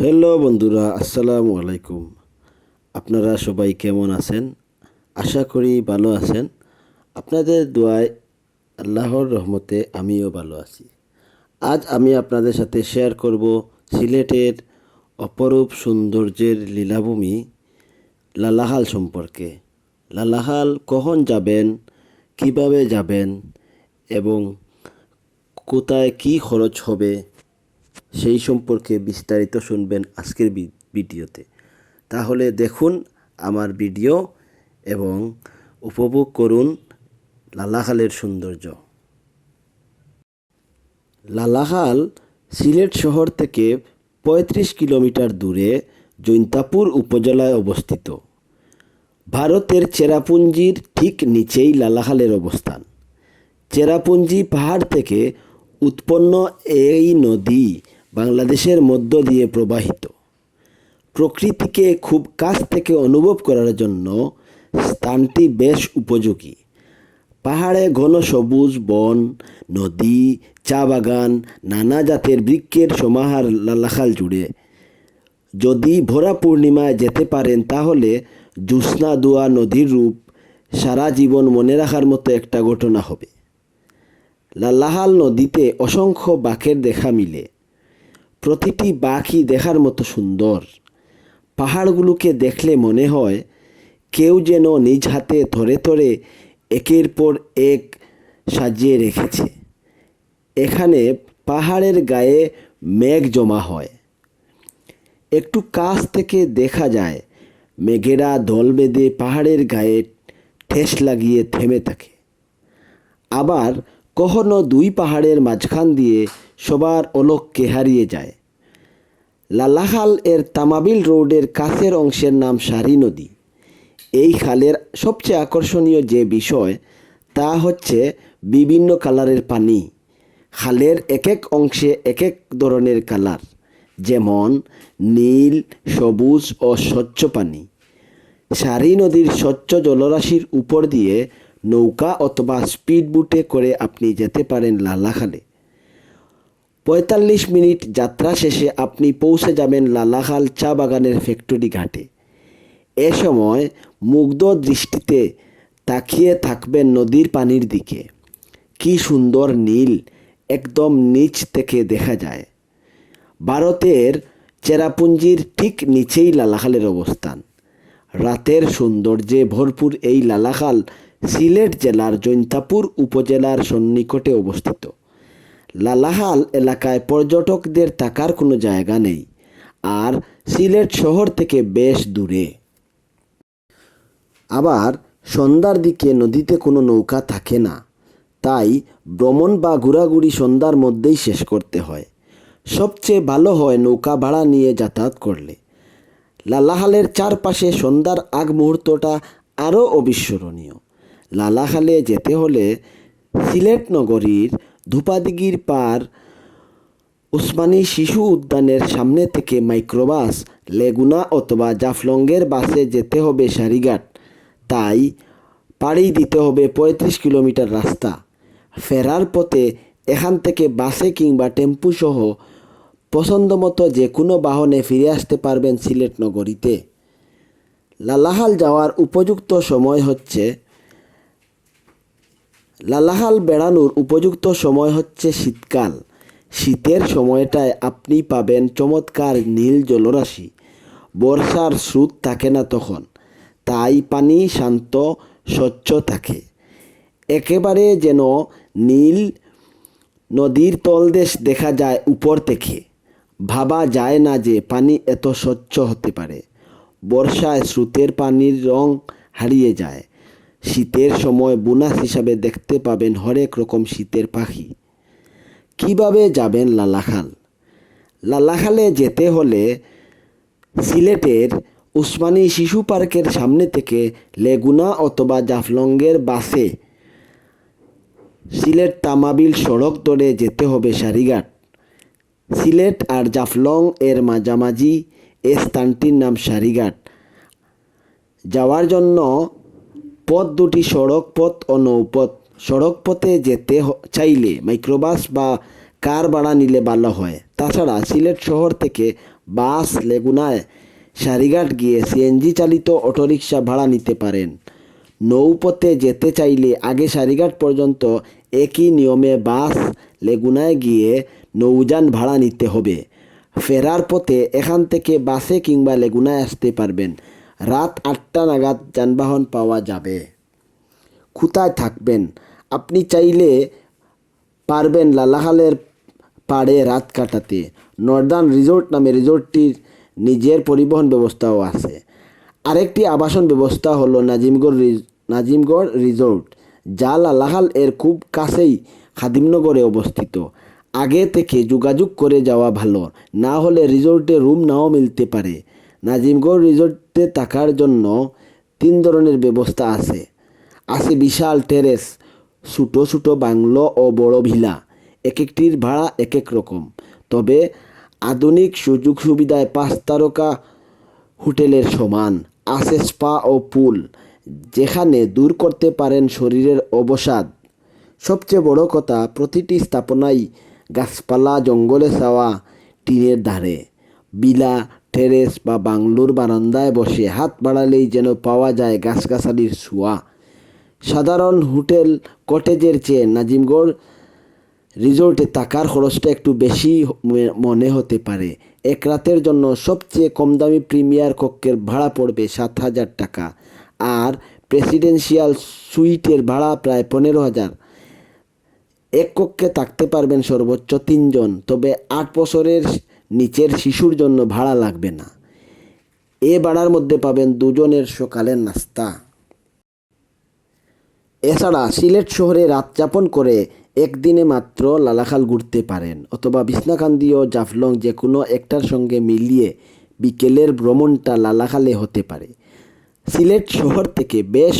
Hello বন্ধুরা, আসসালামু আলাইকুম। আপনারা সবাই কেমন আছেন? আশা করি ভালো আছেন। আপনাদের দোয়ায় আল্লাহর রহমতে আমিও ভালো আছি। আজ আমি আপনাদের সাথে শেয়ার করব সিলেটের অপরূপ সৌন্দর্যের লীলাভূমি লালাহাল সম্পর্কে। লালাহাল কখন যাবেন, কিভাবে যাবেন এবং কোথায় কী খরচ হবে সেই সম্পর্কে বিস্তারিত শুনবেন আজকের ভিডিওতে। তাহলে দেখুন আমার ভিডিও এবং উপভোগ করুন লালাখালের সৌন্দর্য। লালাখাল সিলেট শহর থেকে ৩৫ কিলোমিটার দূরে জৈন্তাপুর উপজেলায় অবস্থিত। ভারতের চেরাপুঞ্জির ঠিক নিচেই লালাখালের অবস্থান। চেরাপুঞ্জি পাহাড় থেকে উৎপন্ন এই নদী বাংলাদেশের মধ্য দিয়ে প্রবাহিত। প্রকৃতিকে খুব কাছ থেকে অনুভব করার জন্য স্থানটি বেশ উপযোগী। পাহাড়ে ঘন সবুজ বন, নদী, চা বাগান, নানা জাতের বৃক্ষের সমাহার লালাখাল জুড়ে। যদি ভরা পূর্ণিমায় যেতে পারেন তাহলে জ্যোৎস্না দোয়া নদীর রূপ সারা জীবন মনে রাখার মতো একটা ঘটনা হবে। লালাহাল নদীতে অসংখ্য বাঁকের দেখা মিলে। প্রতিটি বাঁকই দেখার মতো সুন্দর। পাহাড়গুলোকে দেখলে মনে হয় কেউ যেন নিজ হাতে ধরে ধরে একের পর এক সাজিয়ে রেখেছে। এখানে পাহাড়ের গায়ে মেঘ জমা হয়। একটু কাছ থেকে দেখা যায় মেঘেরা দল বেঁধে পাহাড়ের গায়ে ঠেস লাগিয়ে থেমে থাকে। আবার কখনো দুই পাহাড়ের মাঝখান দিয়ে সবার অলক্ষ্যে হারিয়ে যায়। লালাখাল এর তামাবিল রোডের কাছের অংশের নাম সারি নদী। এই খালের সবচেয়ে আকর্ষণীয় যে বিষয় তা হচ্ছে বিভিন্ন কালারের পানি। খালের এক এক অংশে এক এক ধরনের কালার, যেমন নীল, সবুজ ও স্বচ্ছ পানি। সারি নদীর স্বচ্ছ জলরাশির উপর দিয়ে নৌকা অথবা স্পিড বোটে করে আপনি যেতে পারেন লালাখালে। ৪৫ মিনিট যাত্রা শেষে আপনি পৌঁছে যাবেন লালাখাল চা বাগানের ফ্যাক্টরি ঘাটে। এ সময় মুগ্ধ দৃষ্টিতে তাকিয়ে থাকবেন নদীর পানির দিকে। কি সুন্দর নীল, একদম নিচ থেকে দেখা যায়। ভারতের চেরাপুঞ্জির ঠিক নিচেই লালাখালের অবস্থান। রাতের সৌন্দর্যে ভরপুর এই লালাখাল সিলেট জেলার জৈন্তাপুর উপজেলার সন্নিকটে অবস্থিত। লালাখাল এলাকায় পর্যটকদের থাকার কোনো জায়গা নেই, আর সিলেট শহর থেকে বেশ দূরে। আবার সন্ধ্যার দিকে নদীতে কোনো নৌকা থাকে না, তাই ভ্রমণ বা ঘোরাঘুরি সন্ধ্যার মধ্যেই শেষ করতে হয়। সবচেয়ে ভালো হয় নৌকা ভাড়া নিয়ে যাতায়াত করলে। লালাখালের চারপাশে সন্ধ্যার আগ মুহূর্তটা আরও অবিস্মরণীয়। লালাখালে যেতে হলে সিলেট নগরীর ধূপাদিঘির পার উসমানী শিশু উদ্যানের সামনে থেকে মাইক্রোবাস, লেগুনা অথবা জাফলংয়ের বাসে যেতে হবে সারিঘাট। তাই পাড়ি দিতে হবে ৩৫ কিলোমিটার রাস্তা। ফেরার পথে এখান থেকে বাসে কিংবা টেম্পু সহ পছন্দমতো যে কোনো বাহনে ফিরে আসতে পারবেন সিলেট নগরীতে। লালাখাল যাওয়ার উপযুক্ত সময় হচ্ছে লালাখাল বেড়ানোর উপযুক্ত সময় হচ্ছে শীতকাল। শীতের সময়টায় আপনি পাবেন চমৎকার নীল জলরাশি। বর্ষার স্রোত থাকে না তখন, তাই পানি শান্ত স্বচ্ছ থাকে। একেবারে যেন নীল নদীর তলদেশ দেখা যায় উপর থেকে। ভাবা যায় না যে পানি এত স্বচ্ছ হতে পারে। বর্ষায় স্রোতের পানির রং হারিয়ে যায়। শীতের সময় বোনাস হিসাবে দেখতে পাবেন হরেক রকম শীতের পাখি। কিভাবে যাবেন লালাখাল? লালাখালে যেতে হলে সিলেটের উসমানী শিশু পার্কের সামনে থেকে লেগুনা অথবা জাফলংয়ের বাসে সিলেট তামাবিল সড়ক ধরে যেতে হবে সারিঘাট। সিলেট আর জাফলং এর মাঝামাঝি এ স্থানটির নাম সারিঘাট। যাওয়ার জন্য পথ দুটি সড়ক পথ ও নৌপথ। সড়ক পথে যেতে চাইলে মাইক্রোবাস বা কার ভাড়া নিলে ভালো হয়? তাছাড়া সিলেট শহর থেকে বাস লেগুনায় সারিঘাট গিয়ে সিএনজি চালিত অটোরিকশা ভাড়া নিতে পারেন। নৌপথে যেতে চাইলে আগে সারিঘাট পর্যন্ত একই নিয়মে বাস লেগুনায় গিয়ে নৌযান ভাড়া নিতে হবে। ফেরার পথে এখান থেকে বাসে কিংবা লেগুনায় আসতে পারবেন। রাত 8টা নাগাদ যানবাহন পাওয়া যাবে। কোথায় থাকবেন? আপনি চাইলে পারবেন লালাখালের পাড়ে রাত কাটাতে। নর্দার্ন রিসোর্ট নামে রিসোর্টটির নিজের পরিবহন ব্যবস্থাও আছে। আরেকটি আবাসন ব্যবস্থা হলো নাজিমগড় রিসোর্ট, যা লালাখাল এর খুব কাছেই খাদিমনগরে অবস্থিত। আগে থেকে যোগাযোগ করে যাওয়া ভালো, না হলে রিসোর্টে রুম নাও মিলতে পারে। নাজিমগড় রিসোর্টে থাকার জন্য 3 ধরনের ব্যবস্থা আছে। আছে বিশাল টেরেস, ছোটো ছোটো বাংলো ও বড় ভিলা। এক একটির ভাড়া এক এক রকম, তবে আধুনিক সুযোগ সুবিধায় 5 তারকা হোটেলের সমান। আছে স্পা ও পুল, যেখানে দূর করতে পারেন শরীরের অবসাদ। সবচেয়ে বড় কথা, প্রতিটি স্থাপনাই গাছপালা, জঙ্গলে ছাওয়া, টিনের ধারে। বিলা, টেরেস বা বাংলোর বারান্দায় বসে হাত বাড়ালেই যেন পাওয়া যায় গাছগাছালির ছোঁয়া। সাধারণ হোটেল কটেজের চেয়ে নাজিমগড় রিসোর্টে থাকার খরচটা একটু বেশি মনে হতে পারে। এক রাতের জন্য সবচেয়ে কম দামি প্রিমিয়ার কক্ষের ভাড়া পড়বে 7,000 টাকা, আর প্রেসিডেন্সিয়াল সুইটের ভাড়া প্রায় 15,000। এক কক্ষে থাকতে পারবেন সর্বোচ্চ 3 জন, তবে 8 বছরের নিচের শিশুর জন্য ভাড়া লাগবে না। এ ভাড়ার মধ্যে পাবেন 2 জনের সকালের নাস্তা। এছাড়া সিলেট শহরে রাত যাপন করে একদিনে মাত্র লালাখাল ঘুরতে পারেন, অথবা বিছনাকান্দি ও জাফলং যে কোনো একটার সঙ্গে মিলিয়ে বিকেলের ভ্রমণটা লালাখালে হতে পারে। সিলেট শহর থেকে বেশ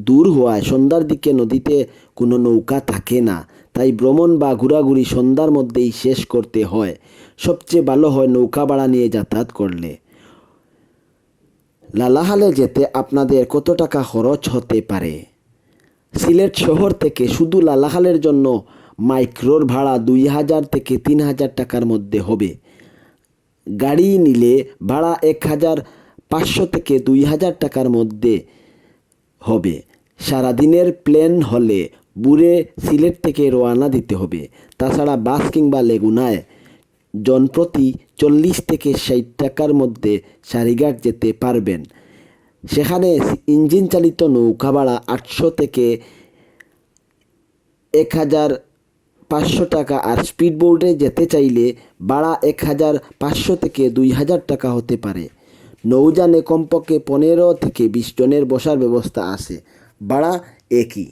দূর হওয়ায় সন্ধ্যার দিকে নদীতে কোনো নৌকা থাকে না, তাই ভ্রমণ বা ঘোরাঘুরি সন্ধ্যার মধ্যেই শেষ করতে হয়। সবচেয়ে ভালো হয় নৌকা ভাড়া নিয়ে যাতায়াত করলে। লালাখালে যেতে আপনাদের কত টাকা খরচ হতে পারে? সিলেট শহর থেকে শুধু লালাখালের জন্য মাইক্রোর ভাড়া 2,000 থেকে 3,000 টাকার মধ্যে হবে। গাড়ি নিলে ভাড়া 1,500 থেকে 2,000 টাকার মধ্যে হবে। সারাদিনের প্ল্যান হলে ভোরে সিলেট থেকে রওনা দিতে হবে। তাছাড়া বাস কিংবা লেগুনায় জনপ্রতি 40 থেকে 60 টাকার মধ্যে সারিঘাট যেতে পারবেন। সেখানে ইঞ্জিন চালিত নৌকা ভাড়া 800 থেকে 1,500 টাকা, আর স্পিড বোটে যেতে চাইলে ভাড়া 1,500 থেকে 2,000 টাকা হতে পারে। নৌযানে কমপক্ষে 15 থেকে 20 জনের বসার ব্যবস্থা আছে, ভাড়া একই।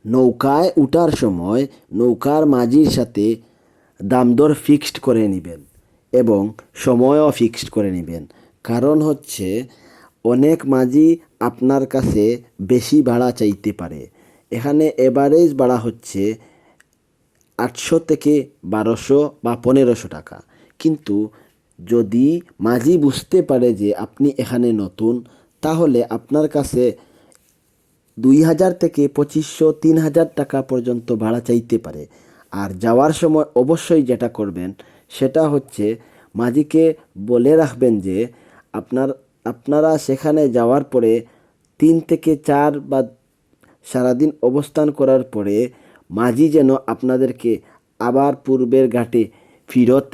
নৌকায় ওঠার সময় নৌকার মাঝির সাথে দামদর ফিক্সড করে নেবেন এবং সময়ও ফিক্সড করে নেবেন। কারণ হচ্ছে অনেক মাঝি আপনার কাছে বেশি ভাড়া চাইতে পারে। এখানে এভারেজ ভাড়া হচ্ছে 800 থেকে 1200 বা 1500 টাকা। কিন্তু যদি মাঝি বুঝতে পারে যে আপনি এখানে নতুন, তাহলে আপনার কাছে 2,000 থেকে 2,500 3,000 টাকা পর্যন্ত ভাড়া চাইতে পারে। আর যাওয়ার সময় অবশ্যই যেটা করবেন সেটা হচ্ছে মাঝিকে বলে রাখবেন যে আপনারা সেখানে যাওয়ার পরে 3 থেকে 4 বা সারাদিন অবস্থান করার পরে মাঝি যেন আপনাদেরকে আবার পূর্বের ঘাটে ফেরত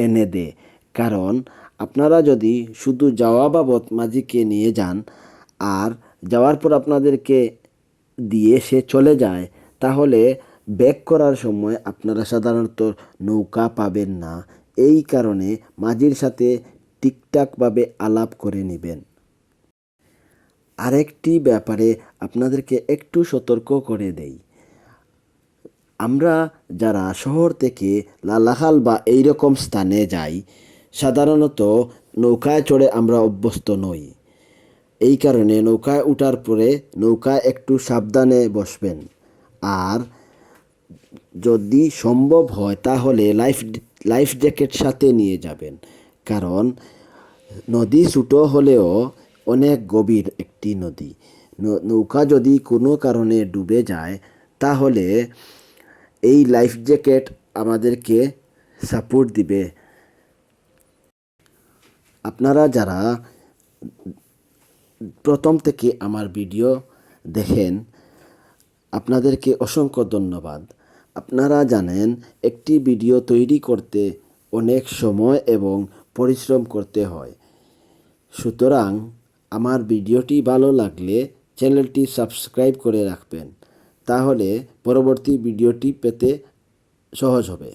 এনে দেয়। কারণ আপনারা যদি শুধু যাওয়া বাবদ মাঝিকে নিয়ে যান আর যাওয়ার পর আপনাদেরকে দিয়ে সে চলে যায়, তাহলে ব্যাক করার সময় আপনারা সাধারণত নৌকা পাবেন না। এই কারণে মাঝির সাথে ঠিকঠাকভাবে আলাপ করে নেবেন। আরেকটি ব্যাপারে আপনাদেরকে একটু সতর্ক করে দেই, আমরা যারা শহর থেকে লালাখাল বা এইরকম স্থানে যাই, সাধারণত নৌকায় চড়ে আমরা অভ্যস্ত নই। এই কারণে নৌকায় ওঠার পরে নৌকায় একটু সাবধানে বসবেন। আর যদি সম্ভব হয় তাহলে লাইফ জ্যাকেট সাথে নিয়ে যাবেন। কারণ নদী ছোটো হলেও অনেক গভীর একটি নদী। নৌকা যদি কোনো কারণে ডুবে যায় তাহলে এই লাইফ জ্যাকেট আমাদেরকে সাপোর্ট দিবে। আপনারা যারা প্রথম থেকে আমার ভিডিও দেখেন, আপনাদেরকে অসংখ্য ধন্যবাদ। আপনারা জানেন একটি ভিডিও তৈরি করতে অনেক সময় এবং পরিশ্রম করতে হয়। সুতরাং আমার ভিডিওটি ভালো লাগলে চ্যানেলটি সাবস্ক্রাইব করে রাখবেন, তাহলে পরবর্তী ভিডিওটি পেতে সহজ হবে।